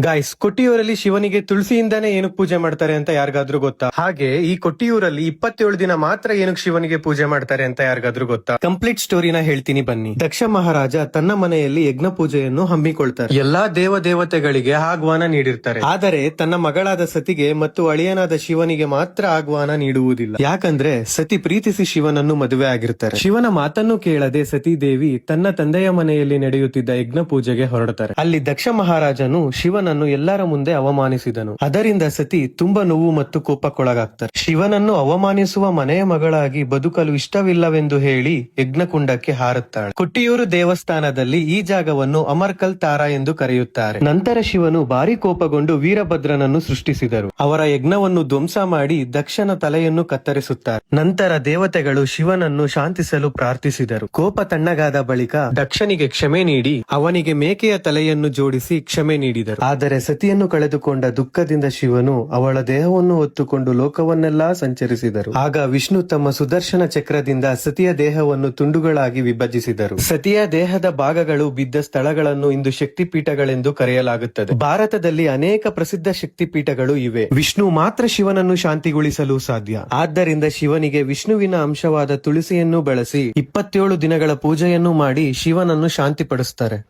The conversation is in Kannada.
ಗಾಯ್ಸ್, ಕೊಟ್ಟಿಯೂರಲ್ಲಿ ಶಿವನಿಗೆ ತುಳಸಿಯಿಂದಾನೇ ಏನಕ್ಕೆ ಪೂಜೆ ಮಾಡ್ತಾರೆ ಅಂತ ಯಾರಿಗಾದ್ರೂ ಗೊತ್ತಾ? ಹಾಗೆ ಈ ಕೊಟ್ಟಿಯೂರಲ್ಲಿ 27 ದಿನ ಮಾತ್ರ ಏನಕ್ಕೆ ಶಿವನಿಗೆ ಪೂಜೆ ಮಾಡ್ತಾರೆ ಅಂತ ಯಾರಿಗಾದ್ರೂ ಗೊತ್ತಾ? ಕಂಪ್ಲೀಟ್ ಸ್ಟೋರಿನ ಹೇಳ್ತೀನಿ ಬನ್ನಿ. ದಕ್ಷ ಮಹಾರಾಜ ತನ್ನ ಮನೆಯಲ್ಲಿ ಯಜ್ಞ ಪೂಜೆಯನ್ನು ಹಮ್ಮಿಕೊಳ್ತಾರೆ. ಎಲ್ಲಾ ದೇವತೆಗಳಿಗೆ ಆಹ್ವಾನ ನೀಡಿರ್ತಾರೆ. ಆದರೆ ತನ್ನ ಮಗಳಾದ ಸತಿಗೆ ಮತ್ತು ಅಳಿಯನಾದ ಶಿವನಿಗೆ ಮಾತ್ರ ಆಹ್ವಾನ ನೀಡುವುದಿಲ್ಲ. ಯಾಕಂದ್ರೆ ಸತಿ ಪ್ರೀತಿಸಿ ಶಿವನನ್ನು ಮದುವೆ ಆಗಿರ್ತಾರೆ. ಶಿವನ ಮಾತನ್ನು ಕೇಳದೆ ಸತಿ ದೇವಿ ತನ್ನ ತಂದೆಯ ಮನೆಯಲ್ಲಿ ನಡೆಯುತ್ತಿದ್ದ ಯಜ್ಞ ಪೂಜೆಗೆ ಹೊರಡುತ್ತಾರೆ. ಅಲ್ಲಿ ದಕ್ಷ ಮಹಾರಾಜನು ಶಿವನನ್ನು ಎಲ್ಲರ ಮುಂದೆ ಅವಮಾನಿಸಿದನು. ಅದರಿಂದ ಸತಿ ತುಂಬಾ ನೋವು ಮತ್ತು ಕೋಪಕ್ಕೊಳಗಾಗ್ತಾರೆ. ಶಿವನನ್ನು ಅವಮಾನಿಸುವ ಮನೆಯ ಮಗಳಾಗಿ ಬದುಕಲು ಇಷ್ಟವಿಲ್ಲವೆಂದು ಹೇಳಿ ಯಜ್ಞಕುಂಡಕ್ಕೆ ಹಾರುತ್ತಾಳೆ. ಕೊಟ್ಟಿಯೂರು ದೇವಸ್ಥಾನದಲ್ಲಿ ಈ ಜಾಗವನ್ನು ಅಮರ್ಕಲ್ ತಾರಾ ಎಂದು ಕರೆಯುತ್ತಾರೆ. ನಂತರ ಶಿವನು ಭಾರಿ ಕೋಪಗೊಂಡು ವೀರಭದ್ರನನ್ನು ಸೃಷ್ಟಿಸಿದರು. ಅವರ ಯಜ್ಞವನ್ನು ಧ್ವಂಸ ಮಾಡಿ ದಕ್ಷನ ತಲೆಯನ್ನು ಕತ್ತರಿಸುತ್ತಾರೆ. ನಂತರ ದೇವತೆಗಳು ಶಿವನನ್ನು ಶಾಂತಿಸಲು ಪ್ರಾರ್ಥಿಸಿದರು. ಕೋಪ ತಣ್ಣಗಾದ ಬಳಿಕ ದಕ್ಷನಿಗೆ ಕ್ಷಮೆ ನೀಡಿ ಅವನಿಗೆ ಮೇಕೆಯ ತಲೆಯನ್ನು ಜೋಡಿಸಿ ಕ್ಷಮೆ ನೀಡಿದರು. ಆದರೆ ಸತಿಯನ್ನು ಕಳೆದುಕೊಂಡ ದುಃಖದಿಂದ ಶಿವನು ಅವಳ ದೇಹವನ್ನು ಹೊತ್ತುಕೊಂಡು ಲೋಕವನ್ನೆಲ್ಲಾ ಸಂಚರಿಸಿದರು. ಆಗ ವಿಷ್ಣು ತಮ್ಮ ಸುದರ್ಶನ ಚಕ್ರದಿಂದ ಸತಿಯ ದೇಹವನ್ನು ತುಂಡುಗಳಾಗಿ ವಿಭಜಿಸಿದರು. ಸತಿಯ ದೇಹದ ಭಾಗಗಳು ಬಿದ್ದ ಸ್ಥಳಗಳನ್ನು ಇಂದು ಶಕ್ತಿಪೀಠಗಳೆಂದು ಕರೆಯಲಾಗುತ್ತದೆ. ಭಾರತದಲ್ಲಿ ಅನೇಕ ಪ್ರಸಿದ್ಧ ಶಕ್ತಿಪೀಠಗಳು ಇವೆ. ವಿಷ್ಣು ಮಾತ್ರ ಶಿವನನ್ನು ಶಾಂತಿಗೊಳಿಸಲು ಸಾಧ್ಯ. ಆದ್ದರಿಂದ ಶಿವನಿಗೆ ವಿಷ್ಣುವಿನ ಅಂಶವಾದ ತುಳಸಿಯನ್ನು ಬಳಸಿ 27 ದಿನಗಳ ಪೂಜೆಯನ್ನು ಮಾಡಿ ಶಿವನನ್ನು ಶಾಂತಿಪಡಿಸುತ್ತಾರೆ.